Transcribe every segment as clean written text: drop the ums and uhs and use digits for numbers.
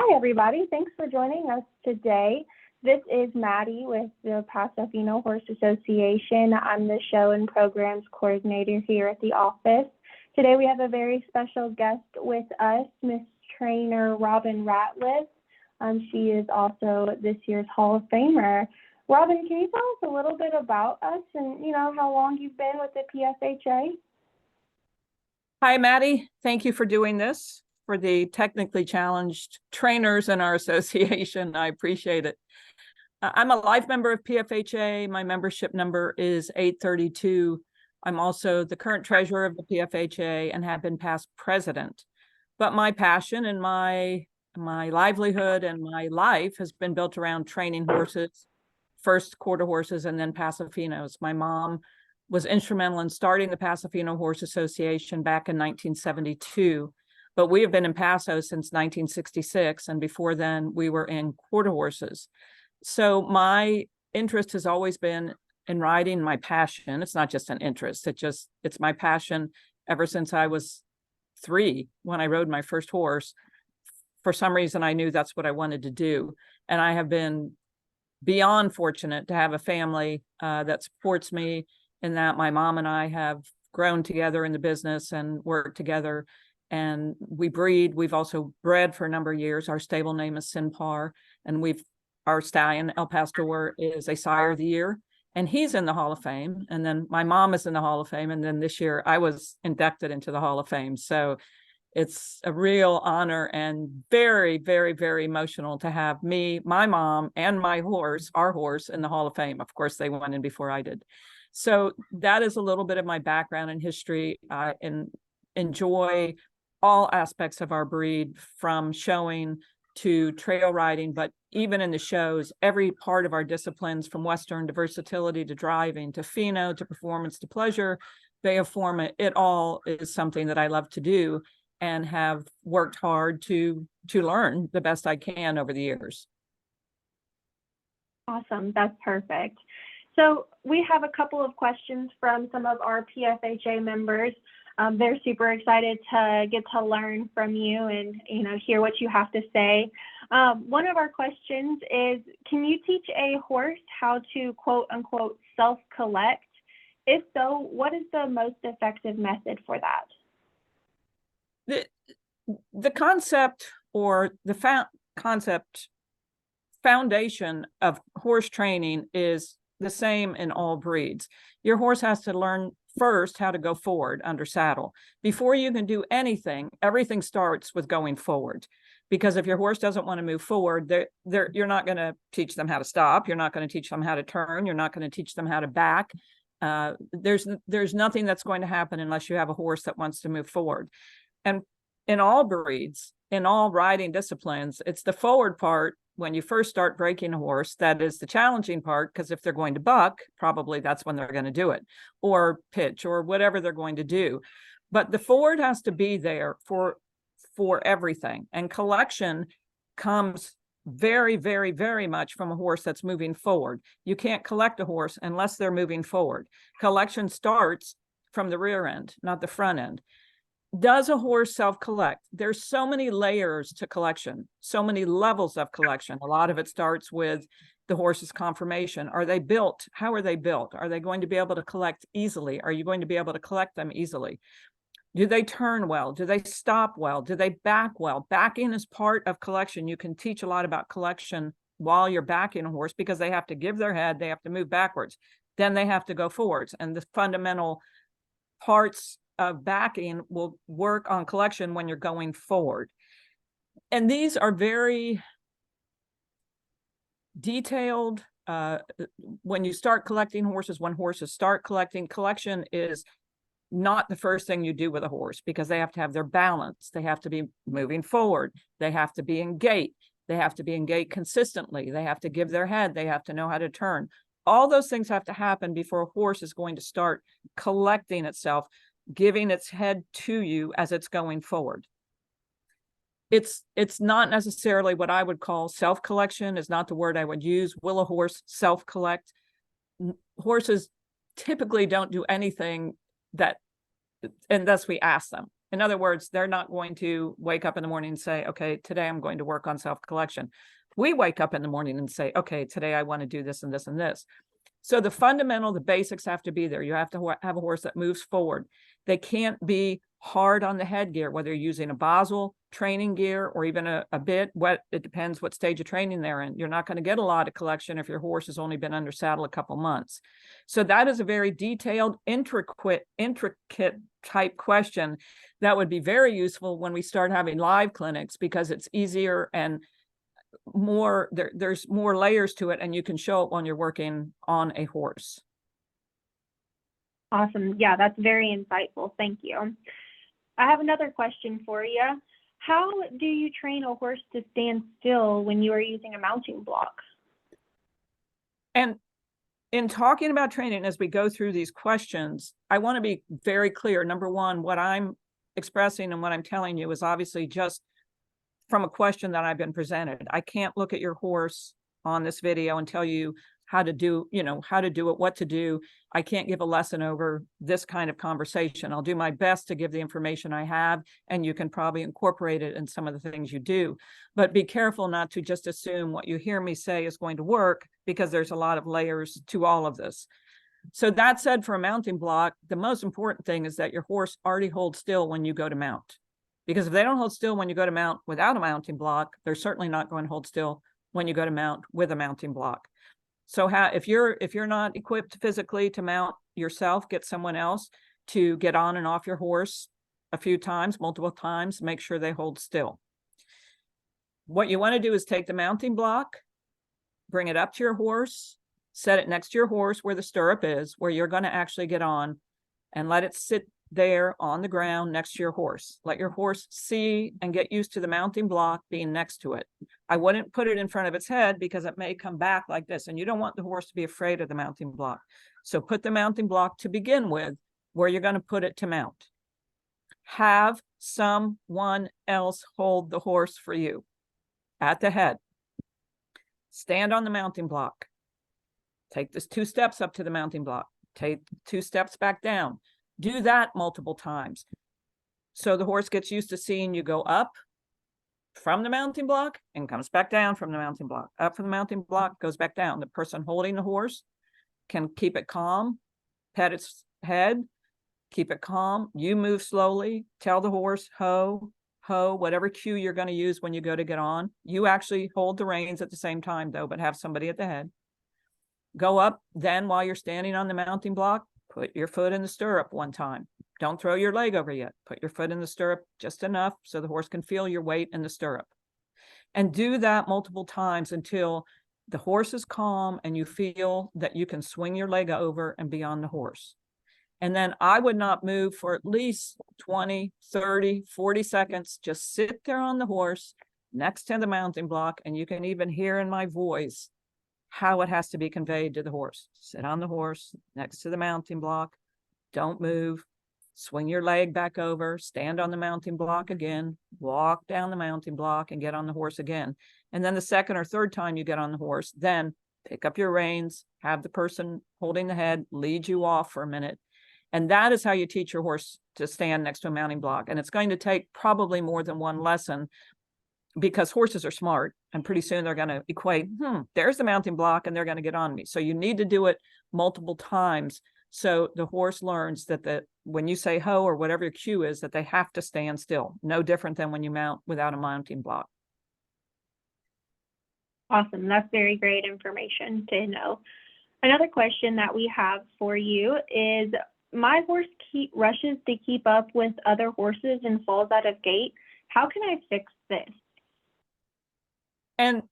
Hi, everybody. Thanks for joining us today. This is Maddie with the Paso Fino Horse Association. I'm the show and programs coordinator here at the office. Today we have a very special guest with us, Miss Trainer Robin Ratliff. She is also this year's Hall of Famer. Robin, can you tell us a little bit about us and, how long you've been with the PFHA? Hi, Maddie. Thank you for doing this for the technically challenged trainers in our association. I appreciate it. I'm a life member of PFHA. My membership number is 832. I'm also the current treasurer of the PFHA and have been past president. But my passion and my livelihood and my life has been built around training horses, first quarter horses and then Paso Finos. My mom was instrumental in starting the Paso Fino Horse Association back in 1972. But we have been in Paso since 1966, and before then we were in quarter horses. So my interest has always been in riding, my passion. It's not just an interest, it's my passion ever since I was 3 when I rode my first horse. For some reason, I knew that's what I wanted to do. And I have been beyond fortunate to have a family that supports me in that. My mom and I have grown together in the business and worked together. And we breed. We've also bred for a number of years. Our stable name is Sinpar, and our stallion El Pastor is a sire of the year, and he's in the Hall of Fame. And then my mom is in the Hall of Fame, and then this year I was inducted into the Hall of Fame. So it's a real honor and very, very, very emotional to have me, my mom, and my horse, our horse, in the Hall of Fame. Of course, they went in before I did. So that is a little bit of my background and history, and enjoy all aspects of our breed, from showing to trail riding, but even in the shows, every part of our disciplines, from Western to versatility to driving to Fino to performance to pleasure, Bay of Forma, it all is something that I love to do and have worked hard to learn the best I can over the years. Awesome. That's perfect. So we have a couple of questions from some of our PFHA members. They're super excited to get to learn from you and, hear what you have to say. One of our questions is, can you teach a horse how to quote unquote self-collect? If so, what is the most effective method for that? The concept or the foundation of horse training is the same in all breeds. Your horse has to learn first how to go forward under saddle. Before you can do anything, everything starts with going forward. Because if your horse doesn't want to move forward, you're not going to teach them how to stop. You're not going to teach them how to turn. You're not going to teach them how to back. There's nothing that's going to happen unless you have a horse that wants to move forward. And in all breeds, in all riding disciplines, it's the forward part when you first start breaking a horse that is the challenging part, because if they're going to buck, probably that's when they're going to do it, or pitch, or whatever they're going to do. But the forward has to be there for everything. And collection comes very, very, very much from a horse that's moving forward. You can't collect a horse unless they're moving forward. Collection starts from the rear end, not the front end. Does a horse self-collect? There's so many layers to collection, so many levels of collection. A lot of it starts with the horse's conformation. Are they built? How are they built? Are they going to be able to collect easily? Are you going to be able to collect them easily? Do they turn well? Do they stop well? Do they back well? Backing is part of collection. You can teach a lot about collection while you're backing a horse, because they have to give their head, they have to move backwards, then they have to go forwards. And the fundamental parts of backing will work on collection when you're going forward. And these are very detailed. When you start collecting horses, when horses start collecting, collection is not the first thing you do with a horse, because they have to have their balance. They have to be moving forward. They have to be in gait. They have to be in gait consistently. They have to give their head. They have to know how to turn. All those things have to happen before a horse is going to start collecting itself, giving its head to you as it's going forward. It's not necessarily what I would call self-collection, is not the word I would use. Will a horse self-collect? Horses typically don't do anything that, unless we ask them. In other words, they're not going to wake up in the morning and say, okay, today I'm going to work on self-collection. We wake up in the morning and say, okay, today I want to do this and this and this. So the basics have to be there. You have to have a horse that moves forward. They can't be hard on the headgear, whether you're using a Basel training gear or even a bit. It depends what stage of training they're in. You're not going to get a lot of collection if your horse has only been under saddle a couple months. So that is a very detailed, intricate type question that would be very useful when we start having live clinics, because it's easier and more, there's more layers to it, and you can show it when you're working on a horse. Awesome. Yeah, that's very insightful. Thank you. I have another question for you. How do you train a horse to stand still when you are using a mounting block? And in talking about training, as we go through these questions, I want to be very clear. Number one, what I'm expressing and what I'm telling you is obviously just from a question that I've been presented. I can't look at your horse on this video and tell you how to do, how to do it, what to do. I can't give a lesson over this kind of conversation. I'll do my best to give the information I have, and you can probably incorporate it in some of the things you do. But be careful not to just assume what you hear me say is going to work, because there's a lot of layers to all of this. So that said, for a mounting block, the most important thing is that your horse already holds still when you go to mount. Because if they don't hold still when you go to mount without a mounting block, they're certainly not going to hold still when you go to mount with a mounting block. So if you're not equipped physically to mount yourself, get someone else to get on and off your horse a few times, multiple times, make sure they hold still. What you want to do is take the mounting block, bring it up to your horse, set it next to your horse where the stirrup is, where you're going to actually get on, and let it sit there on the ground next to your horse. Let your horse see and get used to the mounting block being next to it. I wouldn't put it in front of its head, because it may come back like this, and you don't want the horse to be afraid of the mounting block. So put the mounting block to begin with where you're going to put it to mount. Have someone else hold the horse for you at the head. Stand on the mounting block. Take this 2 steps up to the mounting block. Take 2 steps back down. Do that multiple times. So the horse gets used to seeing you go up from the mounting block and comes back down from the mounting block. Up from the mounting block, goes back down. The person holding the horse can keep it calm, pet its head, keep it calm. You move slowly, tell the horse, ho, ho, whatever cue you're going to use when you go to get on. You actually hold the reins at the same time, though, but have somebody at the head. Go up. Then while you're standing on the mounting block, put your foot in the stirrup one time. Don't throw your leg over yet. Put your foot in the stirrup just enough so the horse can feel your weight in the stirrup. And do that multiple times until the horse is calm and you feel that you can swing your leg over and be on the horse. And then I would not move for at least 20, 30, 40 seconds. Just sit there on the horse next to the mounting block, and you can even hear in my voice how it has to be conveyed to the horse. Sit on the horse next to the mounting block. Don't move. Swing your leg back over. Stand on the mounting block again. Walk down the mounting block and get on the horse again. And then the second or third time you get on the horse, then pick up your reins, have the person holding the head lead you off for a minute. And that is how you teach your horse to stand next to a mounting block. And it's going to take probably more than one lesson, because horses are smart, and pretty soon they're going to equate, there's the mounting block, and they're going to get on me. So you need to do it multiple times so the horse learns that when you say ho or whatever your cue is, that they have to stand still. No different than when you mount without a mounting block. Awesome. That's very great information to know. Another question that we have for you is, my horse rushes to keep up with other horses and falls out of gait. How can I fix this? And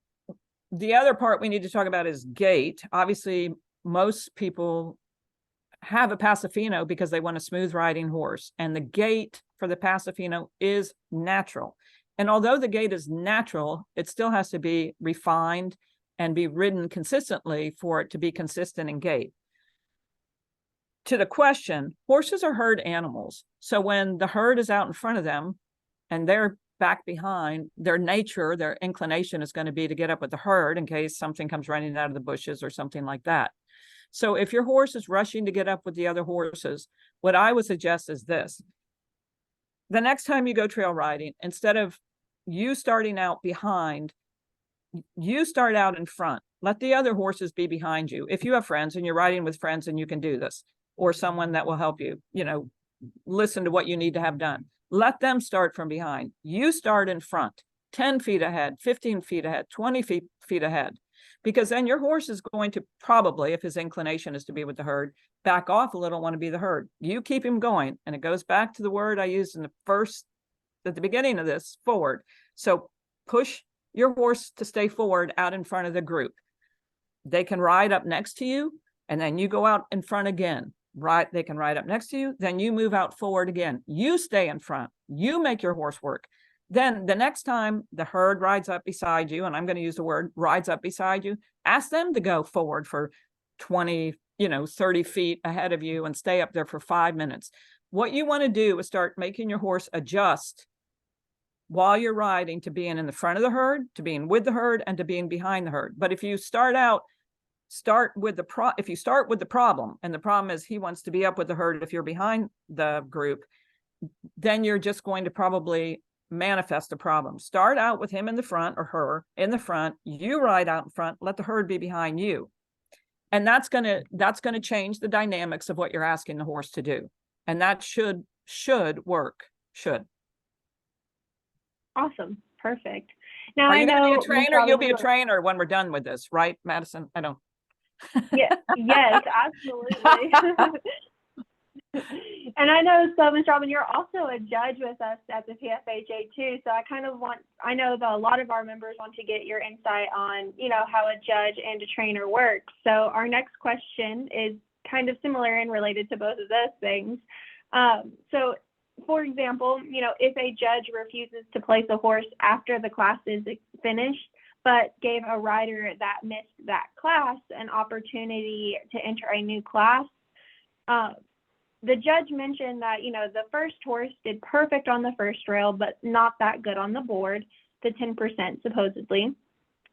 the other part we need to talk about is gait. Obviously, most people have a Paso Fino because they want a smooth riding horse. And the gait for the Paso Fino is natural. And although the gait is natural, it still has to be refined and be ridden consistently for it to be consistent in gait. To the question, horses are herd animals. So when the herd is out in front of them and they're back behind, their nature, their inclination is going to be to get up with the herd in case something comes running out of the bushes or something like that. So if your horse is rushing to get up with the other horses, what I would suggest is this. The next time you go trail riding, instead of you starting out behind, you start out in front. Let the other horses be behind you. If you have friends and you're riding with friends and you can do this, or someone that will help you, listen to what you need to have done. Let them start from behind. You start in front, 10 feet ahead, 15 feet ahead, 20 feet ahead, because then your horse is going to probably, if his inclination is to be with the herd, back off a little, want to be the herd. You keep him going. And it goes back to the word I used at the beginning of this, forward. So push your horse to stay forward out in front of the group. They can ride up next to you, and then you go out in front again. Right, they can ride up next to you, then you move out forward again. You stay in front. You make your horse work. Then the next time the herd rides up beside you, and I'm going to use the word rides up beside you, ask them to go forward for 20, 30 feet ahead of you and stay up there for 5 minutes. What you want to do is start making your horse adjust while you're riding to being in the front of the herd, to being with the herd, and to being behind the herd. But if you start with the problem, and the problem is he wants to be up with the herd if you're behind the group, then you're just going to probably manifest a problem. Start out with him in the front, or her in the front. You ride out in front, let the herd be behind you. And that's gonna change the dynamics of what you're asking the horse to do. And that should work. Should. Awesome. Perfect. Now, Are you going to be a trainer? You'll be a like, trainer when we're done with this, right, Madison? I don't. Yes, absolutely. And I know, so Ms. Robin, you're also a judge with us at the PFHA too. So I know that a lot of our members want to get your insight on, how a judge and a trainer work. So our next question is kind of similar and related to both of those things. So for example, if a judge refuses to place a horse after the class is finished, but gave a rider that missed that class an opportunity to enter a new class, the judge mentioned that, the first horse did perfect on the first rail, but not that good on the board, the 10% supposedly.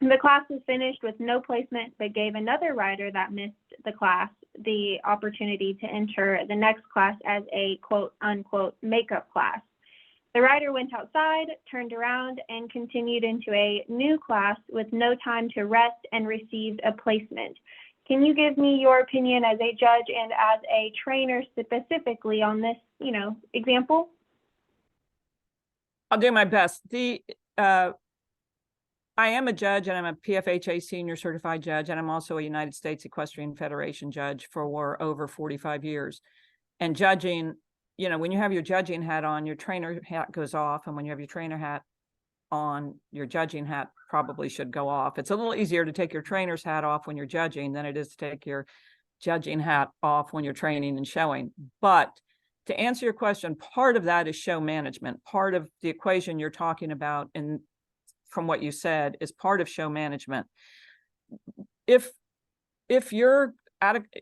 The class was finished with no placement, but gave another rider that missed the class the opportunity to enter the next class as a quote unquote makeup class. The rider went outside, turned around, and continued into a new class with no time to rest and received a placement. Can you give me your opinion as a judge and as a trainer specifically on this, example? I'll do my best. I am a judge, and I'm a PFHA senior certified judge, and I'm also a United States Equestrian Federation judge for over 45 years. And judging, when you have your judging hat on, your trainer hat goes off, and when you have your trainer hat on, your judging hat probably should go off. It's a little easier to take your trainer's hat off when you're judging than it is to take your judging hat off when you're training and showing. But to answer your question, part of that is show management. Part of the equation you're talking about, and from what you said, is part of show management. If you're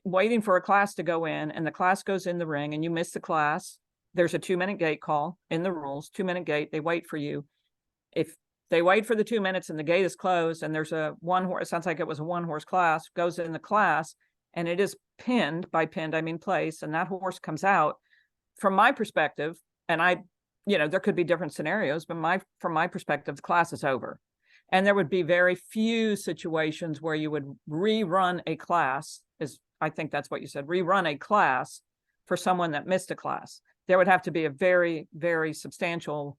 waiting for a class to go in, and the class goes in the ring and you miss the class, there's a 2-minute gait call in the rules, 2-minute gait, they wait for you. If they wait for the 2 minutes and the gate is closed, and there's a one horse, it sounds like it was a one horse class, goes in the class, and it is pinned, by pinned I mean place, and that horse comes out, from my perspective, and there could be different scenarios, but from my perspective, the class is over. And there would be very few situations where you would rerun a class, I think that's what you said, rerun a class for someone that missed a class. There would have to be a very, very substantial,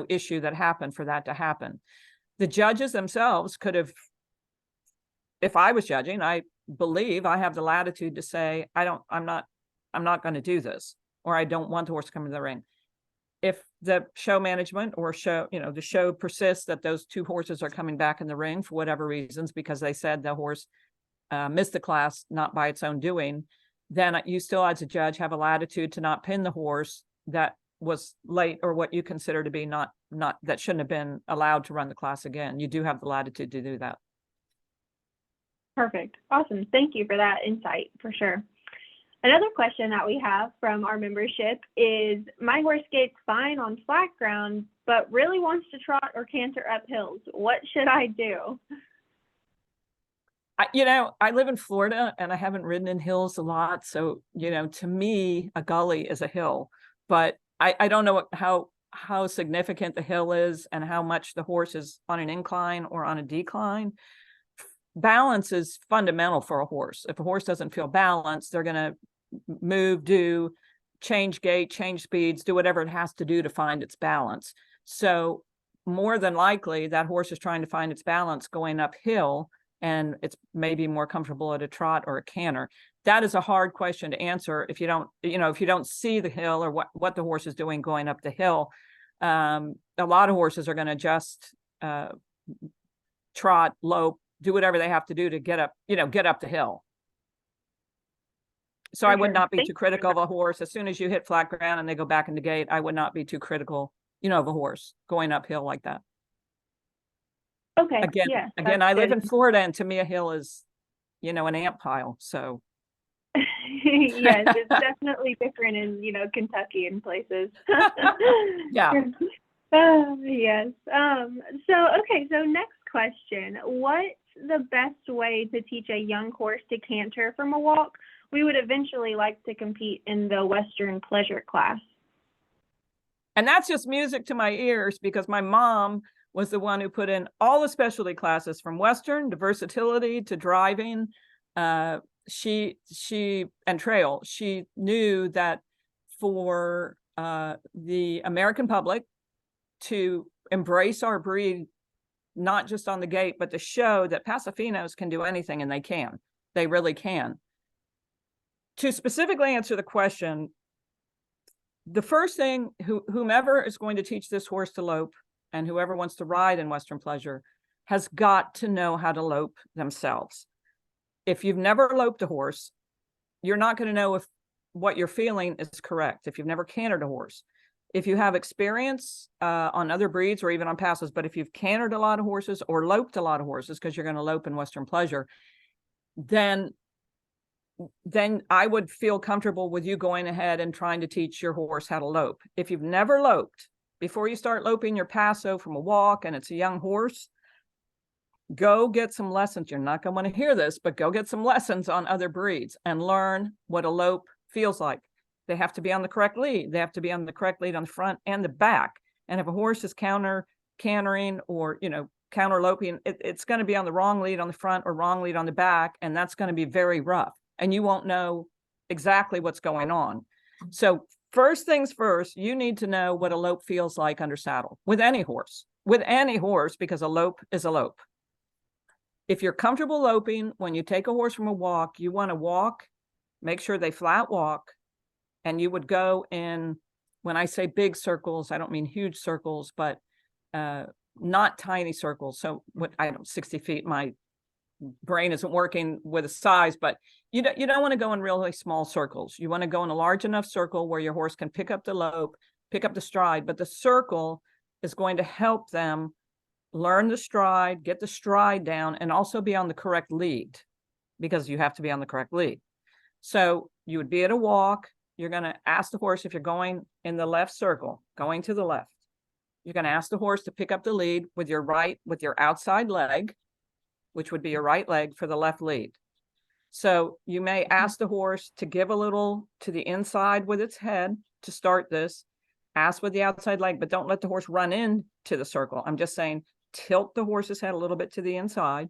issue that happened for that to happen. The judges themselves could have, if I was judging, I believe I have the latitude to say, I'm not going to do this, or I don't want the horse to come to the ring. If the show management or the show persists that those two horses are coming back in the ring for whatever reasons, because they said the horse missed the class, not by its own doing, then you still, as a judge, have a latitude to not pin the horse that was late, or what you consider to be not that shouldn't have been allowed to run the class again. You do have the latitude to do that. Perfect. Awesome. Thank you for that insight, for sure. Another question that we have from our membership is, my horse gaits fine on flat ground, but really wants to trot or canter up hills. What should I do? I live in Florida, and I haven't ridden in hills a lot. So, to me, a gully is a hill. But I don't know how significant the hill is and how much the horse is on an incline or on a decline. Balance is fundamental for a horse. If a horse doesn't feel balanced, they're going to move, change gait, change speeds, do whatever it has to do to find its balance. So more than likely that horse is trying to find its balance going uphill, and it's maybe more comfortable at a trot or a canter. That is a hard question to answer if you don't see the hill or what the horse is doing going up the hill. A lot of horses are going to just trot, lope, do whatever they have to do to get up the hill. So I would not be too critical of a horse. As soon as you hit flat ground and they go back into gait, I would not be too critical, of a horse going uphill like that. Okay. Again, I live in Florida, and to me, a hill is, an ant pile. So. Yes, it's definitely different in, Kentucky and places. Yeah. Yes. So next question. What's the best way to teach a young horse to canter from a walk? We would eventually like to compete in the Western pleasure class. And that's just music to my ears, because my mom was the one who put in all the specialty classes, from Western to versatility to driving. She and trail. She knew that for the American public to embrace our breed, not just on the gait, but to show that Paso Finos can do anything, and they really can. To specifically answer the question, the first thing, whomever is going to teach this horse to lope, and whoever wants to ride in Western pleasure, has got to know how to lope themselves. If you've never loped a horse, you're not going to know if what you're feeling is correct. If you've never cantered a horse, if you have experience on other breeds or even on passes, but if you've cantered a lot of horses or loped a lot of horses, because you're going to lope in Western pleasure, then I would feel comfortable with you going ahead and trying to teach your horse how to lope. If you've never loped, before you start loping your Paso from a walk and it's a young horse, go get some lessons. You're not going to want to hear this, but go get some lessons on other breeds and learn what a lope feels like. They have to be on the correct lead. They have to be on the correct lead on the front and the back. And if a horse is cantering or, counter loping, it's going to be on the wrong lead on the front or wrong lead on the back. And that's going to be very rough, and you won't know exactly what's going on. So first things first, you need to know what a lope feels like under saddle with any horse, because a lope is a lope. If you're comfortable loping, when you take a horse from a walk, you want to walk, make sure they flat walk. And you would go in, when I say big circles, I don't mean huge circles, but not tiny circles. So 60 feet, my brain isn't working with a size, but you don't want to go in really small circles. You want to go in a large enough circle where your horse can pick up the lope, pick up the stride, but the circle is going to help them learn the stride, get the stride down, and also be on the correct lead, because you have to be on the correct lead. So you would be at a walk. You're going to ask the horse, if you're going in the left circle, going to the left, you're going to ask the horse to pick up the lead with your outside leg, which would be your right leg for the left lead. So you may ask the horse to give a little to the inside with its head to start this. Ask with the outside leg, but don't let the horse run into the circle. I'm just saying, tilt the horse's head a little bit to the inside.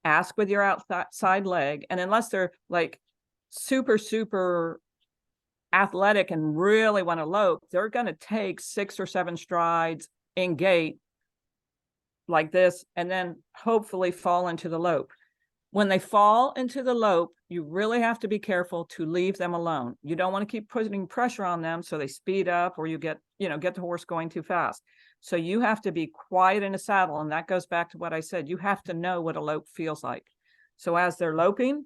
Ask with your outside leg. And unless they're like super athletic and really want to lope, they're going to take 6 or 7 strides in gait like this, and then hopefully fall into the lope. When they fall into the lope, you really have to be careful to leave them alone. You don't want to keep putting pressure on them so they speed up, or you get the horse going too fast. So you have to be quiet in a saddle. And that goes back to what I said. You have to know what a lope feels like. So as they're loping,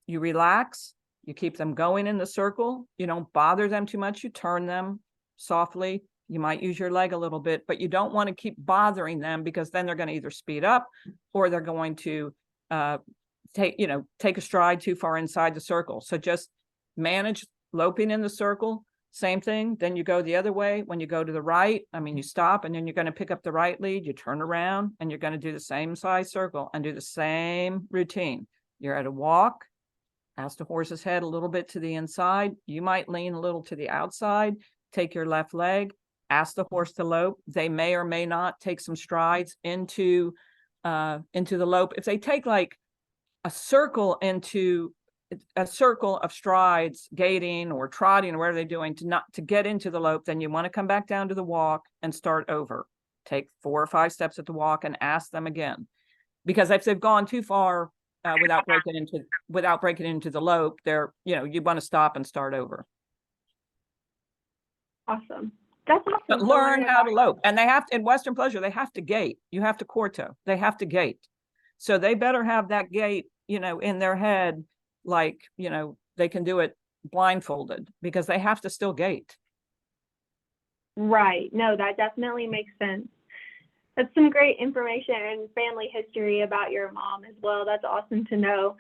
you relax, you keep them going in the circle. You don't bother them too much. You turn them softly. You might use your leg a little bit, but you don't want to keep bothering them, because then they're going to either speed up or they're going to take a stride too far inside the circle. So just manage loping in the circle. Same thing. Then you go the other way. When you go to the right, you stop, and then you're going to pick up the right lead. You turn around, and you're going to do the same size circle and do the same routine. You're at a walk. Ask the horse's head a little bit to the inside. You might lean a little to the outside. take your left leg, ask the horse to lope. They may or may not take some strides into the lope. If they take like a circle of strides, gaiting or trotting or whatever they're doing to get into the lope, then you want to come back down to the walk and start over. Take 4 or 5 steps at the walk and ask them again. Because if they've gone too far without breaking into the lope, you want to stop and start over. Awesome. That's awesome. But learn how to lope. And they have to, in Western pleasure, they have to gait. You have to quarto. They have to gait. So they better have that gait, in their head, like, they can do it blindfolded, because they have to still gait. Right. No, that definitely makes sense. That's some great information and family history about your mom as well. That's awesome to know.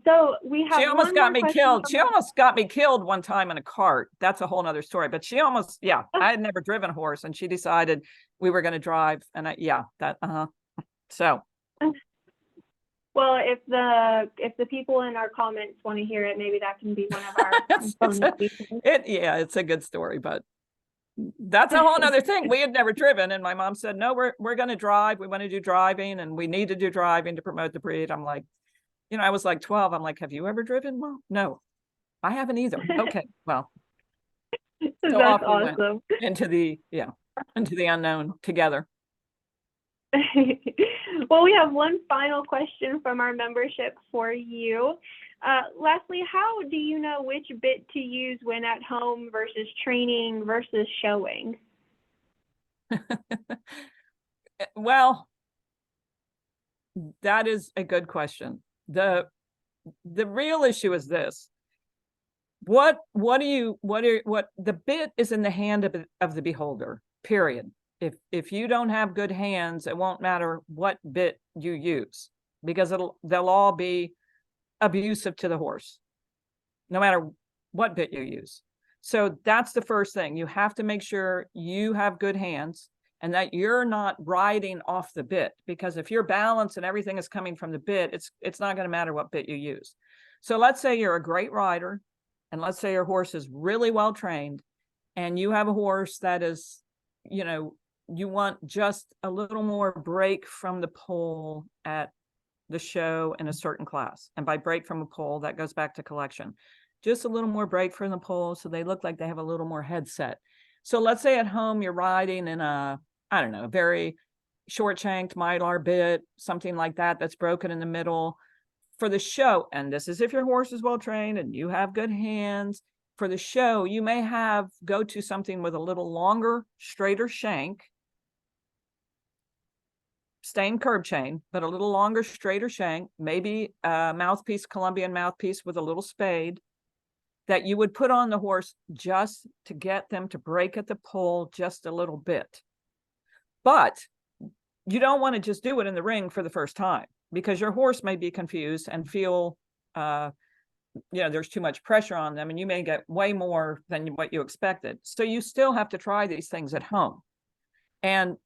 So we have. She almost got me killed. She almost got me killed one time in a cart. That's a whole nother story. But she almost, I had never driven a horse, and she decided we were going to drive. And So. Well, if the people in our comments want to hear it, maybe that can be one of our. It's a good story, but that's a whole nother thing. We had never driven, and my mom said, no, we're going to drive. We want to do driving, and we need to do driving to promote the breed. I'm like, I was like 12. I'm like, have you ever driven? Well, no, I haven't either. Okay, well, so that's awesome. Into the unknown together. Well, we have one final question from our membership for you. Lastly, how do you know which bit to use when at home versus training versus showing? Well, that is a good question. The real issue is this. The bit is in the hand of the beholder, period. If you don't have good hands, it won't matter what bit you use, because they'll all be abusive to the horse, no matter what bit you use. So that's the first thing. You have to make sure you have good hands and that you're not riding off the bit, because if your balance and everything is coming from the bit, it's not going to matter what bit you use. So let's say you're a great rider, and let's say your horse is really well trained, and you have a horse that is, you want just a little more break from the pole at the show in a certain class. And by break from a pole, that goes back to collection. Just a little more break from the pole, so they look like they have a little more headset. So let's say at home you're riding in a very short-shanked Mylar bit, something like that, that's broken in the middle. For the show, and this is if your horse is well trained and you have good hands, for the show, you may go to something with a little longer, straighter shank, stained curb chain, but a little longer, straighter shank, maybe a mouthpiece, Colombian mouthpiece with a little spade, that you would put on the horse just to get them to break at the pole just a little bit. But you don't want to just do it in the ring for the first time, because your horse may be confused and feel, there's too much pressure on them, and you may get way more than what you expected. So you still have to try these things at home. And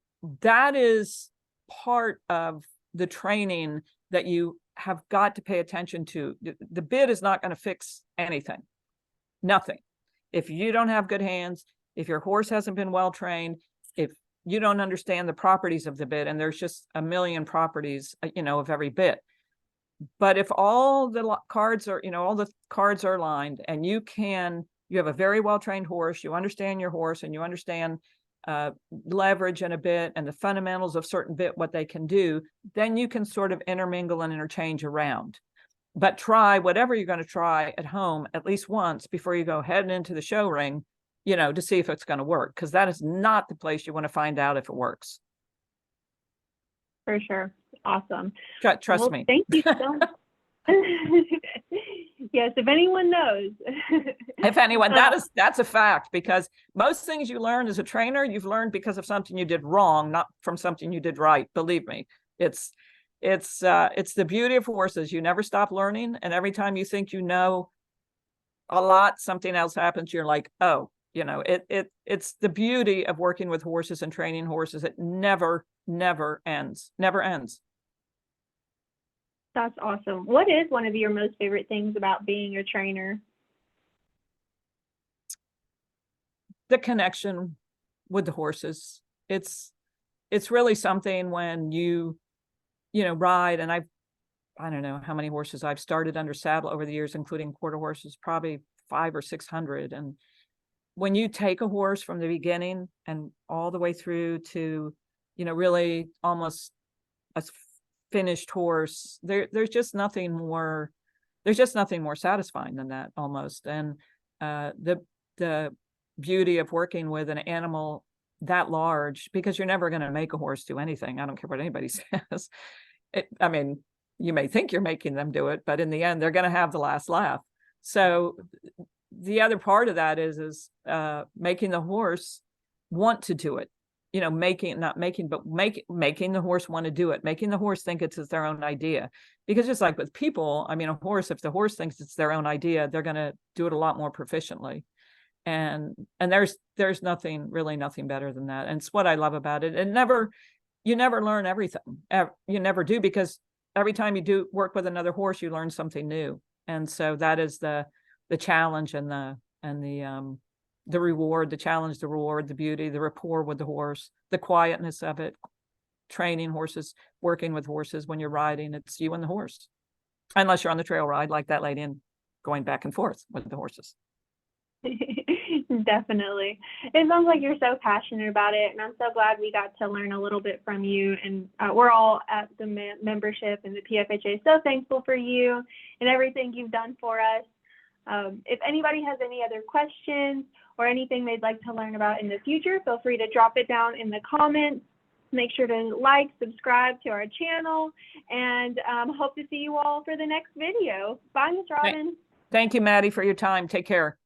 that is part of the training that you have got to pay attention to. The bit is not going to fix anything. Nothing. If you don't have good hands, if your horse hasn't been well trained, if you don't understand the properties of the bit, and there's just a million properties, of every bit. But if all the cards are lined, and you have a very well-trained horse, you understand your horse, and you understand leverage in a bit and the fundamentals of certain bit, what they can do, then you can sort of intermingle and interchange around. But try whatever you're going to try at home at least once before you go heading into the show ring, to see if it's going to work, because that is not the place you want to find out if it works. For sure. Awesome. Trust me. Thank you so much. Yes, if anyone knows. If anyone, that's a fact, because most things you learn as a trainer, you've learned because of something you did wrong, not from something you did right. Believe me, it's the beauty of horses. You never stop learning, and every time you think you know a lot, something else happens. You're like, oh, it's the beauty of working with horses and training horses. It never ends. Never ends. That's awesome. What is one of your most favorite things about being a trainer? the connection with the horses. It's really something when you ride, and I don't know how many horses I've started under saddle over the years, including quarter horses, probably 500 or 600. And when you take a horse from the beginning and all the way through to, really almost a finished horse, there's just nothing more satisfying than that almost. And the beauty of working with an animal that large, because you're never going to make a horse do anything. I don't care what anybody says. I mean, you may think you're making them do it, but in the end, they're going to have the last laugh. So the other part of that is making the horse want to do it. Making the horse want to do it, making the horse think it's their own idea. Because just like with people, I mean, a horse, if the horse thinks it's their own idea, they're going to do it a lot more proficiently. And there's nothing better than that. And it's what I love about it. And you never learn everything. You never do, because every time you do work with another horse, you learn something new. And so that is the challenge and the reward, the challenge, the reward, the beauty, the rapport with the horse, the quietness of it, training horses, working with horses. When you're riding, it's you and the horse, unless you're on the trail ride like that lady and going back and forth with the horses. Definitely. It sounds like you're so passionate about it, and I'm so glad we got to learn a little bit from you. And we're all at the membership and the PFHA so thankful for you and everything you've done for us. If anybody has any other questions or anything they'd like to learn about in the future, feel free to drop it down in the comments. Make sure to like, subscribe to our channel, and hope to see you all for the next video. Bye, Ms. Robin. Thank you, Maddie, for your time. Take care.